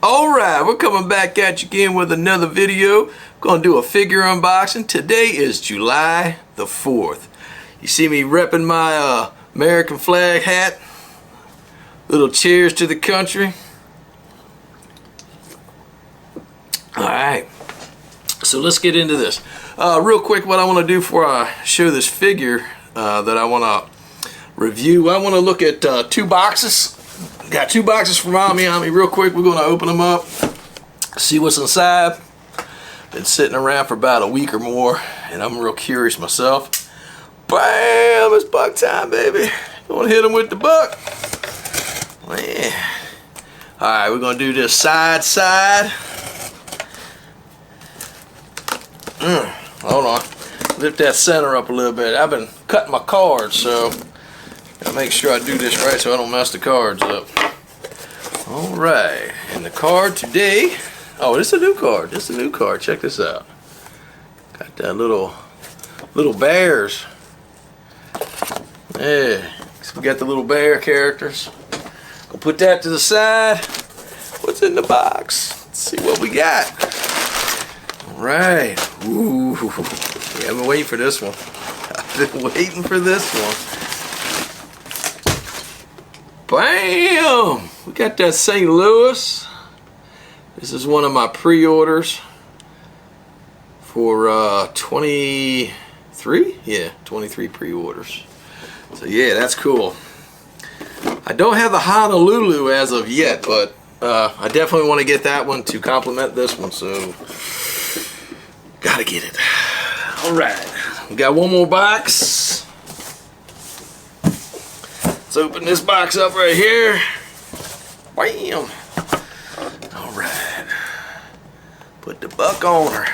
Alright, we're coming back at you again with another video. Gonna do a figure unboxing. Today is July the 4th. You see me repping my American flag hat. Little cheers to the country. Alright, so let's get into this. Real quick, what I want to do before I show this figure that I want to review, I want to look at two boxes. Got two boxes from AmiAmi. Real quick, we're going to open them up, see what's inside. Been sitting around for about a week or more, and I'm real curious myself. Bam! It's buck time, baby. You want to hit them with the buck? Man. Alright, we're going to do this side. Hold on. Lift that center up a little bit. I've been cutting my cards, so gotta make sure I do this right so I don't mess the cards up. Alright, and the card today, oh, this is a new card. This is a new card. Check this out. Got that little bears. Yeah, so we got the little bear characters. Gonna put that to the side. What's in the box? Let's see what we got. Alright. Ooh. Yeah, I've been waiting for this one. I've been waiting for this one. Bam! We got that St. Louis. This is one of my pre-orders for 23? Yeah, 23 pre-orders. So yeah, that's cool. I don't have the Honolulu as of yet, but I definitely want to get that one to complement this one, so gotta get it. Alright, we got one more box. Let's open this box up right here. Bam! Alright. Put the buck on her.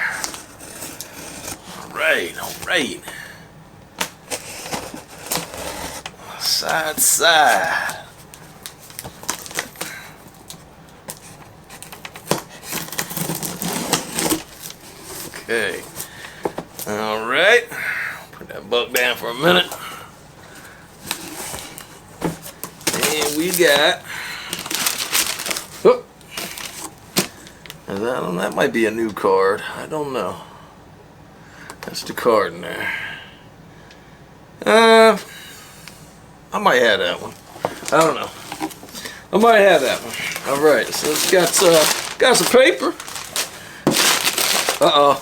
Alright. Side. Okay. Alright. Put that buck down for a minute. And we got, oh, that might be a new card. I don't know. That's the card in there. I might have that one. I don't know. I might have that one. All right, so it's got some paper. Uh-oh.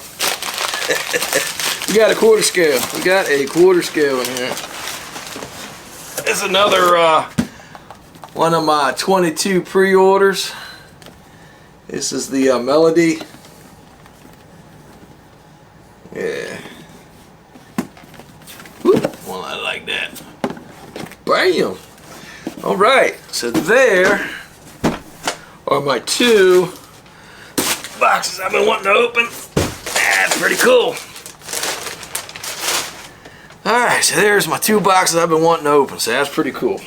We got a quarter scale. We got a quarter scale in here. It's another one of my 22 pre-orders. This is the Melody. Yeah. Whoop. Well, I like that. Bam! Alright, so there are my two boxes I've been wanting to open. That's pretty cool. Alright, so there's my two boxes I've been wanting to open. So that's pretty cool.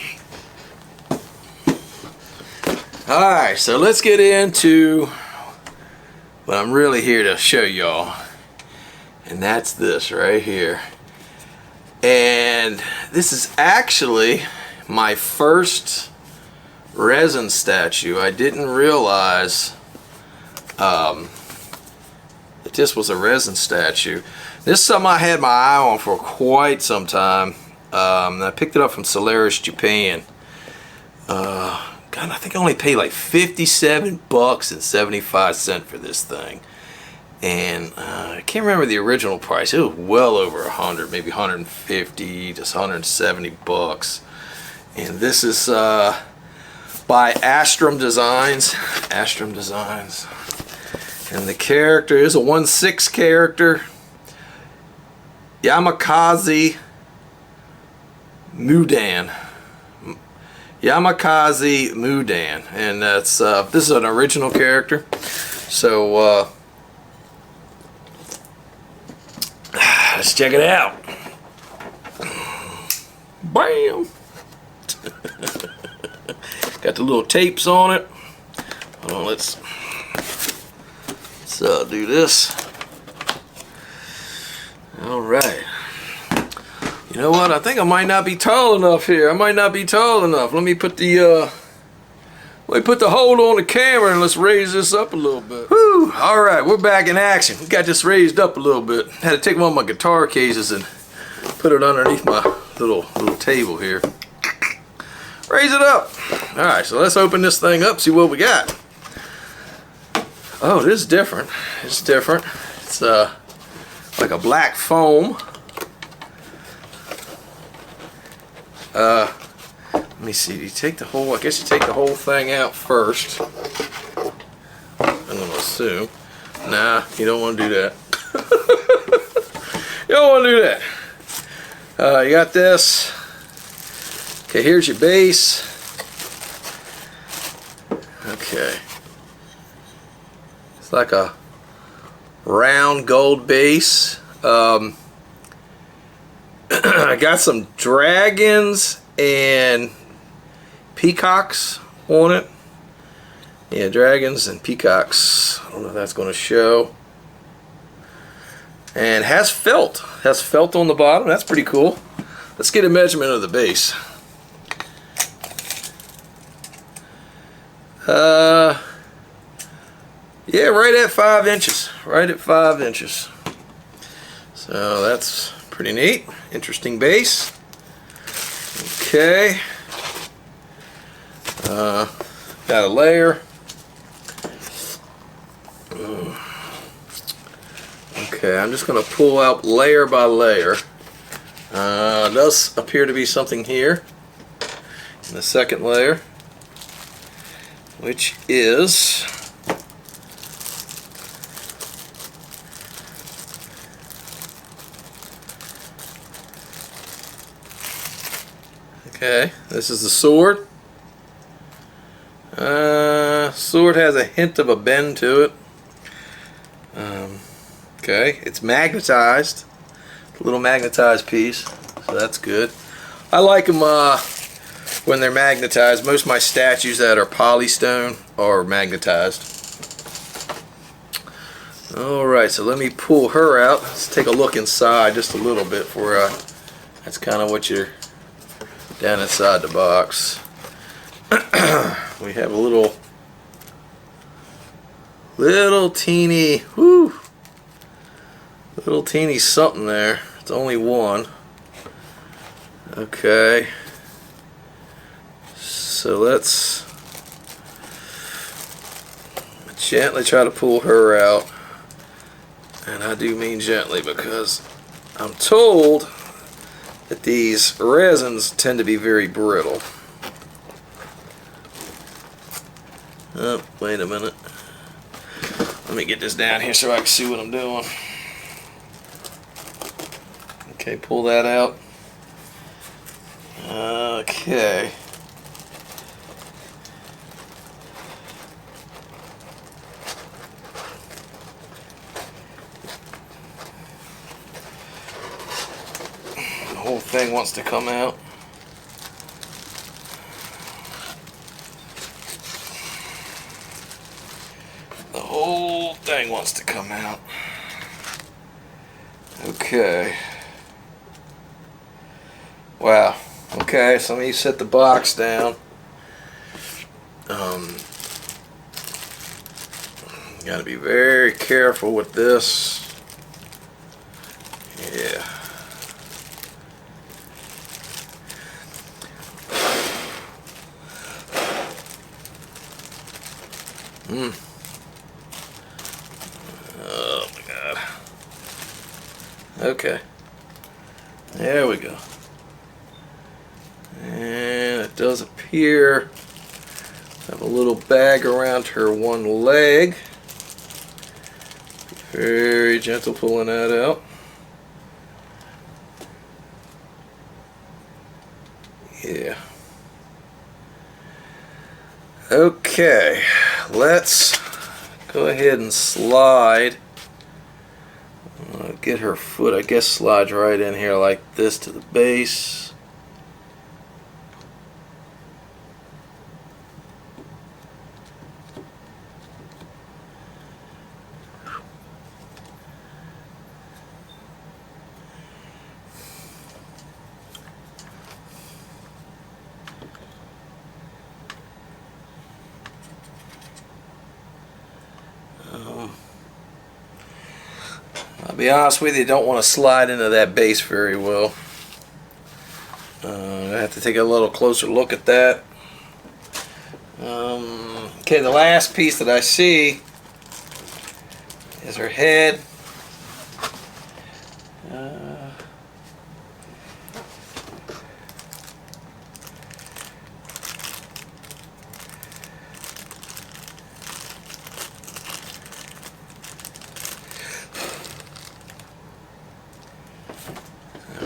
Alright, so let's get into what I'm really here to show y'all. And that's this right here. And this is actually my first resin statue. I didn't realize that this was a resin statue. This is something I had my eye on for quite some time. I picked it up from Solaris, Japan. God, I think I only paid like 57 bucks and 75 cents for this thing. And I can't remember the original price. It was well over 100, maybe 150, just 170 bucks. And this is by Astrum Designs. And the character is a 1/6 character. Yamakaze Mudan. Yamakaze Mudan, and that's this is an original character. So let's check it out. Bam! Got the little tapes on it. Hold on, let's do this. All right. You know what? I think I might not be tall enough here. I might not be tall enough. Let me put the We put the hold on the camera and let's raise this up a little bit. Whew, all right, we're back in action. We got this raised up a little bit. Had to take one of my guitar cases and put it underneath my little table here. Raise it up. All right, so let's open this thing up, see what we got. Oh, this is different. It's different. It's like a black foam. Let me see, do you take the whole, I guess you take the whole thing out first. I'm going to assume. Nah, you don't want to do that. You don't want to do that. You got this. Okay, here's your base. Okay. It's like a round gold base. I got some dragons and peacocks on it. Yeah, dragons and peacocks. I don't know if that's going to show. And has felt. Has felt on the bottom. That's pretty cool. Let's get a measurement of the base. Yeah, right at 5 inches. Right at 5 inches. So that's pretty neat. Interesting base. Okay. Got a layer. Okay, I'm just going to pull out layer by layer. Does appear to be something here in the second layer, which is okay, this is the sword. Sword has a hint of a bend to it. Okay, it's magnetized. It's a little magnetized piece, so that's good. I like them when they're magnetized. Most of my statues that are polystone are magnetized. Alright, so let me pull her out. Let's take a look inside just a little bit for that's kind of what you're down inside the box. We have a little teeny little teeny something there. It's only one. Okay, so let's gently try to pull her out, and I do mean gently because I'm told that these resins tend to be very brittle. Oh, wait a minute. Let me get this down here so I can see what I'm doing. Okay, pull that out. Okay. The whole thing wants to come out. The whole thing wants to come out. Okay. Wow. Okay, so let me set the box down. Gotta be very careful with this. Yeah. Oh my God. Okay. There we go. And it does appear to have a little bag around her one leg. Very gentle pulling that out. Yeah. Okay, let's go ahead and slide. Get her foot, I guess, slides right in here like this to the base. I'll be honest with you, don't want to slide into that base very well. I have to take a little closer look at that. Okay, the last piece that I see is her head.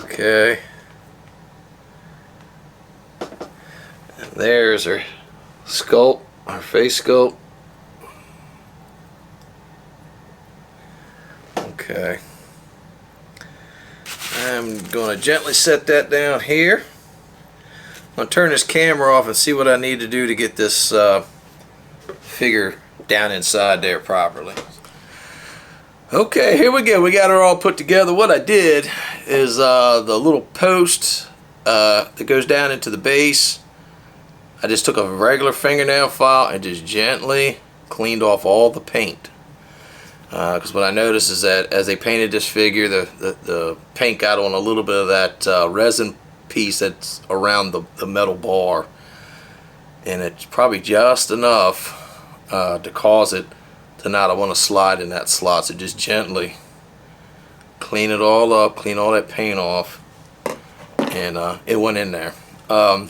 Okay. And there's her sculpt, her face sculpt. Okay. I'm going to gently set that down here. I'm going to turn this camera off and see what I need to do to get this figure down inside there properly. Okay, here we go. We got her all put together. What I did is the little post that goes down into the base, I just took a regular fingernail file and just gently cleaned off all the paint. Because what I noticed is that as they painted this figure, the paint got on a little bit of that resin piece that's around the metal bar. And it's probably just enough to cause it to not want to slide in that slot. So just gently clean it all up, clean all that paint off, and it went in there. I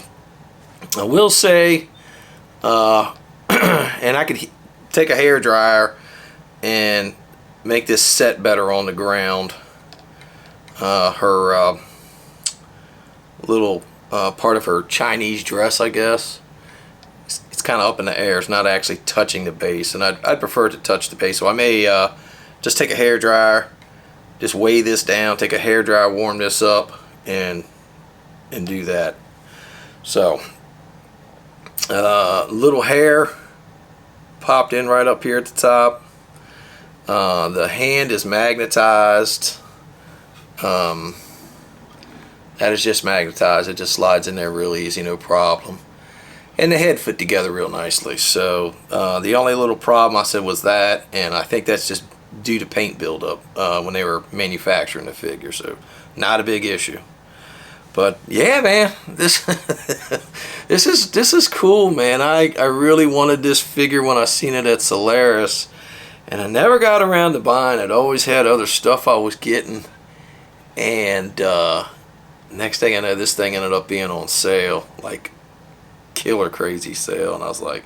will say, and I could take a hair dryer and make this set better on the ground. Her little part of her Chinese dress, I guess, it's kind of up in the air. It's not actually touching the base, and I'd prefer to touch the base. So I may just take a hair dryer, just weigh this down, take a hair dryer, warm this up, and do that. So little hair popped in right up here at the top. The hand is magnetized. That is just magnetized. It just slides in there real easy, no problem. And the head fit together real nicely. So the only little problem I said was that, and I think that's just due to paint buildup when they were manufacturing the figure. So not a big issue. But yeah, man, this this is cool, man. I really wanted this figure when I seen it at Solaris, and I never got around to buying it. I always had other stuff I was getting, and next thing I know, this thing ended up being on sale, like killer crazy sale, and I was like,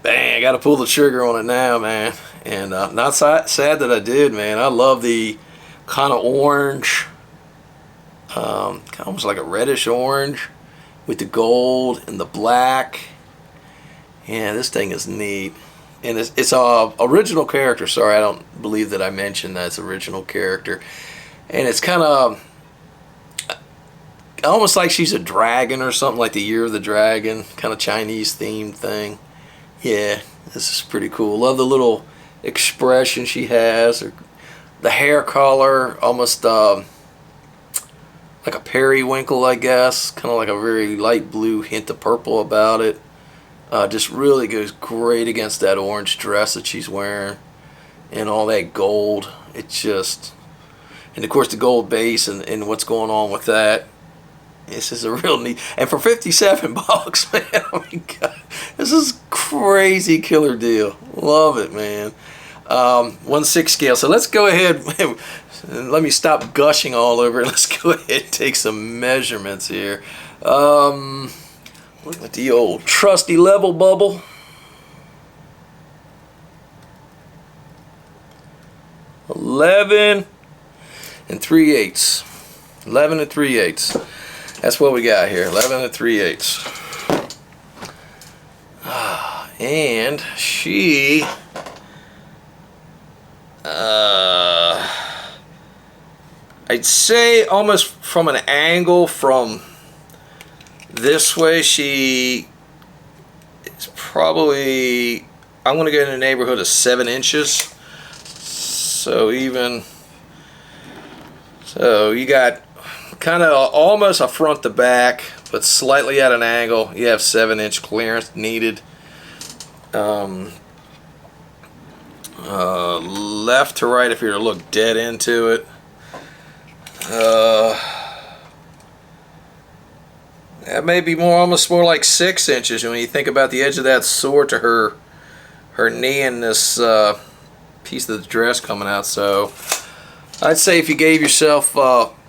bang, I gotta pull the trigger on it now, man. And not sad that I did, man. I love the kind of orange, almost like a reddish orange with the gold and the black. Yeah, this thing is neat. And it's a original character. Sorry, I don't believe that I mentioned that it's original character. And it's kind of almost like she's a dragon or something, like the Year of the Dragon, kind of Chinese themed thing. Yeah, this is pretty cool. Love the little expression she has. The hair color, almost like a periwinkle, I guess. Kind of like a very light blue hint of purple about it. Just really goes great against that orange dress that she's wearing. And all that gold. It's just... And of course the gold base and what's going on with that. This is a real neat, and for 57 bucks, man, oh my God, this is crazy killer deal. Love it, man. 1/6 scale. So let's go ahead, let me stop gushing all over it. Let's go ahead and take some measurements here. Look at the old trusty level bubble. (11 3/8). 11 3/8. That's what we got here, 11 3/8. And she, I'd say almost from an angle from this way, she is probably, I'm going to go in the neighborhood of 7 inches. So even, so you got kind of almost a front to back, but slightly at an angle. You have 7-inch clearance needed. left to right if you were to look dead into it. That may be almost more like 6 inches when you think about the edge of that sword to her knee and this piece of the dress coming out. So I'd say if you gave yourself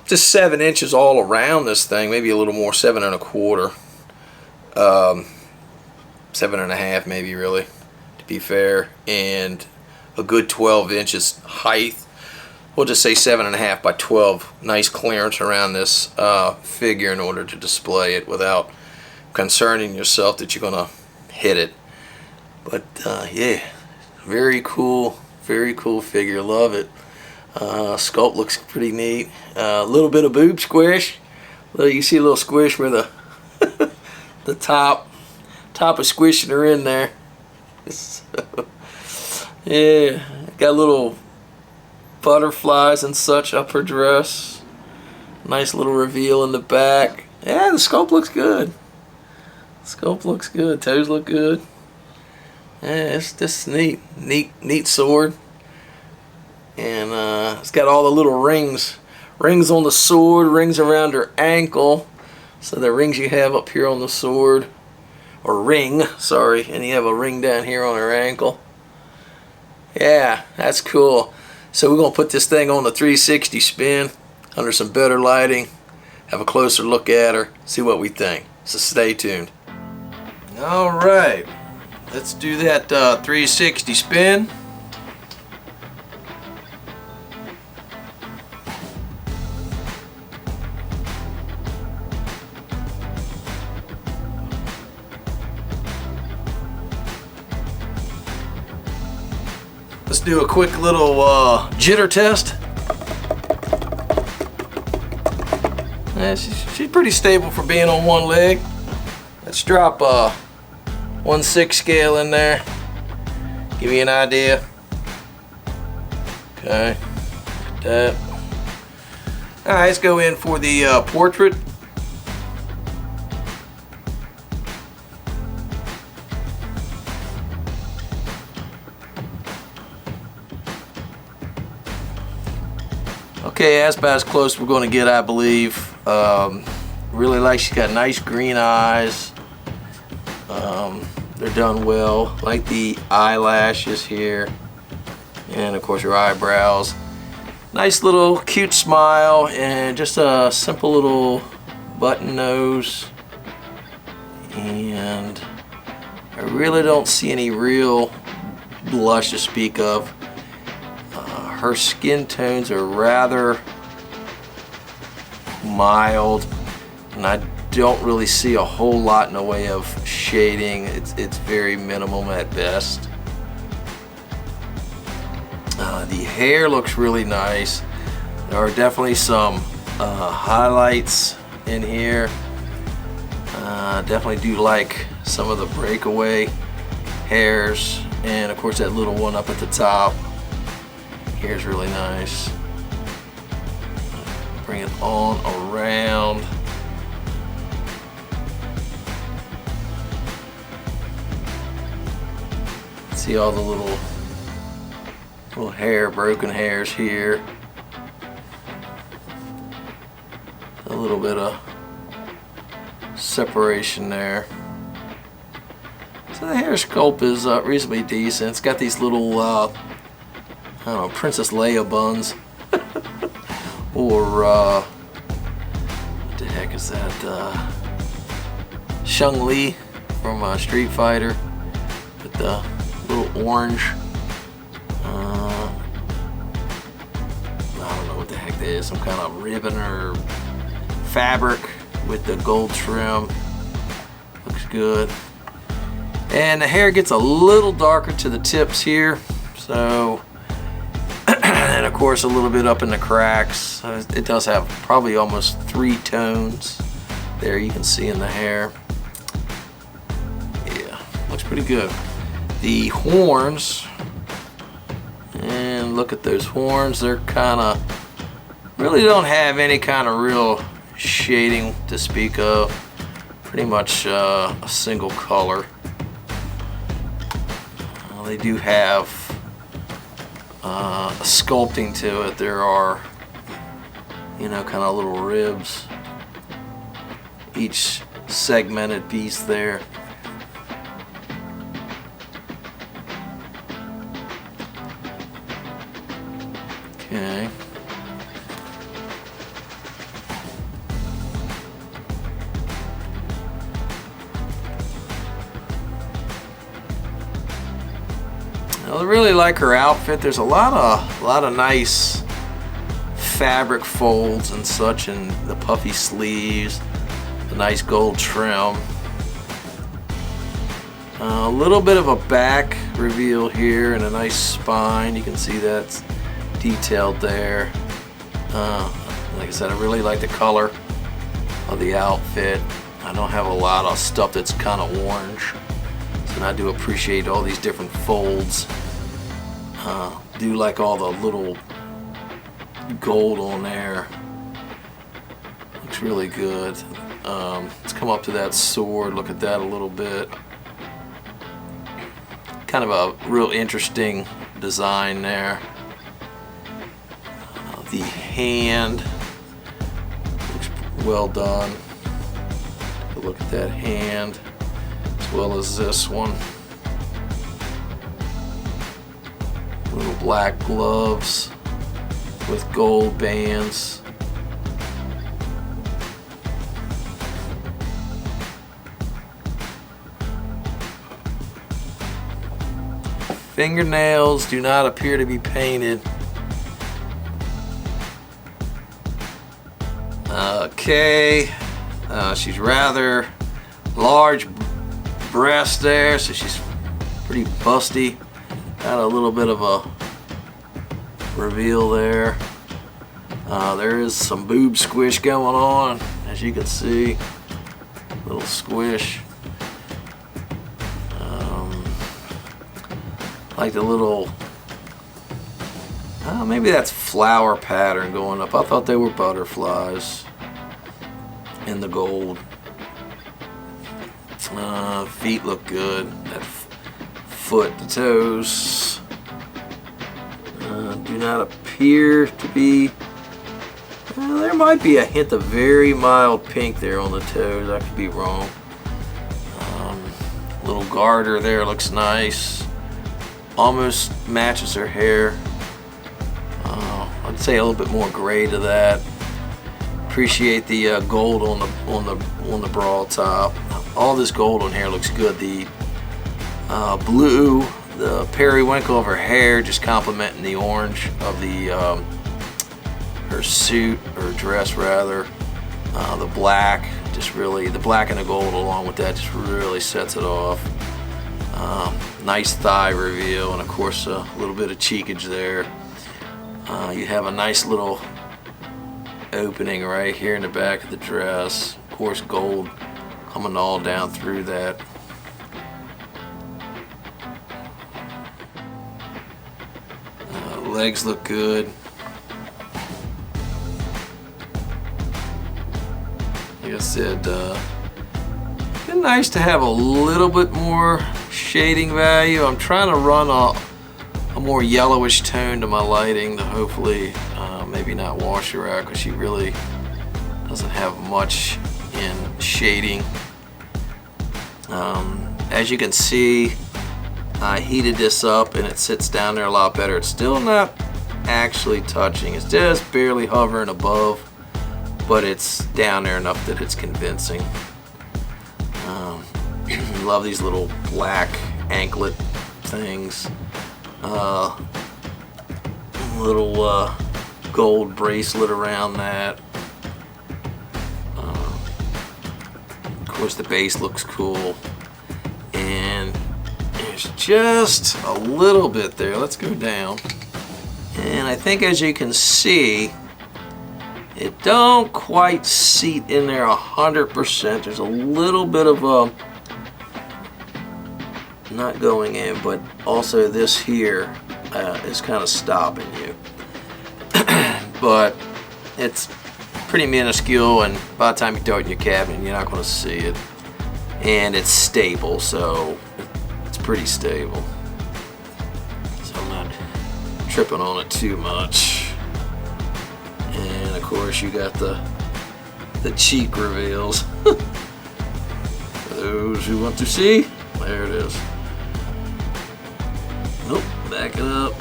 just 7 inches all around this thing, maybe a little more, 7 1/4, 7 1/2 maybe, really, to be fair, and a good 12 inches height. We'll just say 7 1/2 by 12. Nice clearance around this figure in order to display it without concerning yourself that you're gonna hit it. But yeah, very cool figure. Love it. Sculpt looks pretty neat. A little bit of boob squish. You see a little squish where the the top is squishing her in there. Yeah, got little butterflies and such up her dress. Nice little reveal in the back. Yeah, the sculpt looks good. Sculpt looks good. Toes look good. Yeah, it's just neat sword. And it's got all the little rings on the sword, rings around her ankle. So the rings you have up here on the sword, or ring, sorry, and you have a ring down here on her ankle. Yeah, that's cool. So we're going to put this thing on the 360 spin under some better lighting, have a closer look at her, see what we think. So stay tuned. Alright, let's do that 360 spin. Let's do a quick little jitter test. Yeah, she's pretty stable for being on one leg. Let's drop a 1/6 scale in there. Give you an idea. Okay, look at that. All right, let's go in for the portrait. Okay, that's about as close we're going to get, I believe. Really like, she's got nice green eyes. They're done well. Like the eyelashes here, and of course her eyebrows. Nice little cute smile, and just a simple little button nose. And I really don't see any real blush to speak of. Her skin tones are rather mild, and I don't really see a whole lot in the way of shading. It's very minimum at best. The hair looks really nice. There are definitely some highlights in here. Definitely do like some of the breakaway hairs, and of course that little one up at the top. Here's really nice. Bring it on around. See all the little hair, broken hairs here. A little bit of separation there. So the hair sculpt is reasonably decent. It's got these little I don't know, Princess Leia buns. Or what the heck is that? Chun-Li from Street Fighter with the little orange. I don't know what the heck that is. Some kind of ribbon or fabric with the gold trim. Looks good. And the hair gets a little darker to the tips here. So. And of course a little bit up in the cracks. It does have probably almost 3 tones there you can see in the hair. Yeah, looks pretty good. The horns, and look at those horns, they're kind of, really don't have any kind of real shading to speak of. Pretty much a single color. They do have sculpting to it. There are, you know, kind of little ribs, each segmented piece there. Okay. I really like her outfit. There's a lot of nice fabric folds and such, and the puffy sleeves, the nice gold trim. A little bit of a back reveal here and a nice spine. You can see that's detailed there. Like I said, I really like the color of the outfit. I don't have a lot of stuff that's kind of orange, and I do appreciate all these different folds. Do like all the little gold on there. Looks really good. Let's come up to that sword, look at that a little bit. Kind of a real interesting design there. The hand looks well done. Take a look at that hand, as well as this one. Little black gloves with gold bands. Fingernails do not appear to be painted. Okay, she's rather large breast there, so she's pretty busty. Got a little bit of a reveal there. There is some boob squish going on, as you can see. Little squish. Like the little, maybe that's flower pattern going up. I thought they were butterflies in the gold. Feet look good. That foot, the toes do not appear to be. There might be a hint of very mild pink there on the toes. I could be wrong. Little garter there looks nice. Almost matches her hair. I'd say a little bit more gray to that. Appreciate the gold on the bra top. All this gold on here looks good. The blue, the periwinkle of her hair, just complementing the orange of the her suit or dress rather. The black, just really the black and the gold along with that just really sets it off. Nice thigh reveal, and of course a little bit of cheekage there. You have a nice little opening right here in the back of the dress. Of course, gold coming all down through that. Legs look good. Like I said, been nice to have a little bit more shading value. I'm trying to run a more yellowish tone to my lighting to hopefully maybe not wash her out, because she really doesn't have much in shading. As you can see, I heated this up and it sits down there a lot better. It's still not actually touching. It's just barely hovering above, but it's down there enough that it's convincing. Love these little black anklet things. Little gold bracelet around that. Of course, the base looks cool. And there's just a little bit there. Let's go down. And I think, as you can see, it don't quite seat in there 100%. There's a little bit of a not going in, but also this here is kind of stopping you. But it's pretty minuscule, and by the time you throw it in your cabinet, you're not going to see it. And it's stable, so it's pretty stable. So I'm not tripping on it too much. And of course you got the cheek reveals. For those who want to see, there it is. Nope, back it up.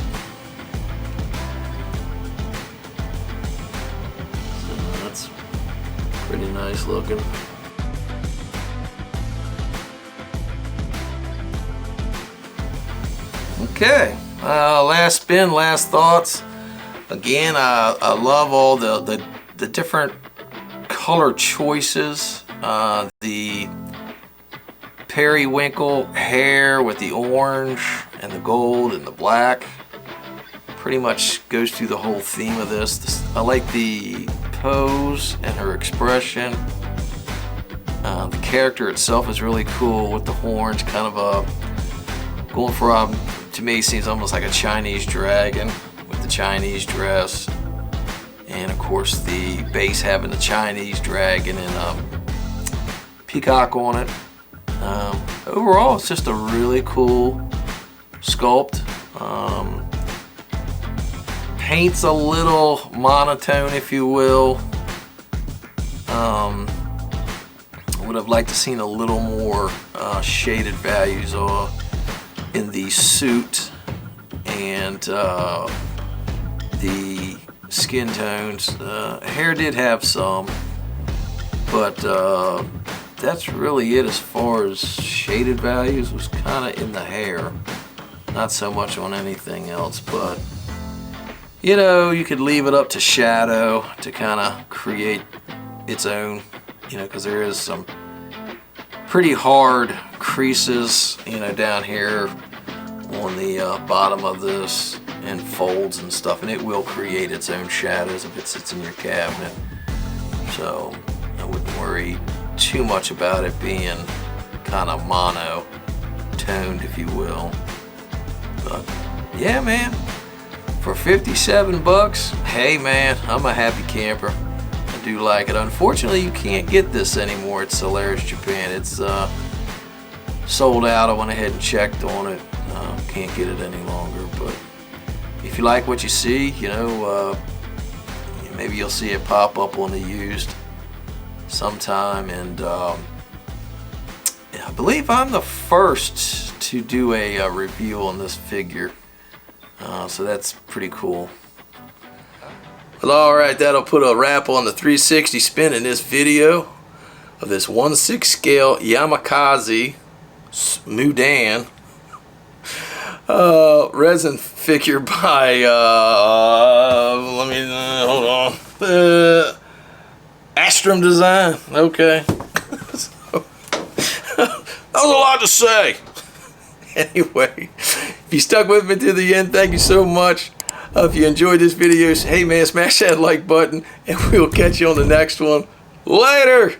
So that's pretty nice looking. Okay, last spin, last thoughts. Again, I love all the different color choices. The periwinkle hair with the orange and the gold and the black pretty much goes through the whole theme of this. I like the pose and her expression. The character itself is really cool with the horns, kind of going for to me, seems almost like a Chinese dragon with the Chinese dress, and of course the base having the Chinese dragon and peacock on it. Overall, it's just a really cool sculpt. Paint's a little monotone, if you will. Would have liked to seen a little more shaded values in the suit and the skin tones. Hair did have some, but that's really it as far as shaded values. Was kind of in the hair, not so much on anything else. But you know, you could leave it up to Shadow to kind of create its own, you know, because there is some pretty hard creases, you know, down here on the bottom of this, and folds and stuff, and it will create its own shadows if it sits in your cabinet. So I wouldn't worry too much about it being kind of mono-toned, if you will. But yeah, man, for 57 bucks, hey man, I'm a happy camper. I do like it. Unfortunately, you can't get this anymore at Solaris Japan. It's sold out. I went ahead and checked on it. Can't get it any longer. But if you like what you see, you know, maybe you'll see it pop up on the used sometime. And I believe I'm the first to do a review on this figure, so that's pretty cool. Well, alright, that'll put a wrap on the 360 spin in this video of this 1/6 scale Yamakaze Mudan resin figure by let me hold on, Astrum Design. Okay. So, that was a lot to say. Anyway, if you stuck with me to the end, thank you so much. If you enjoyed this video, hey man, smash that like button, and we'll catch you on the next one. Later!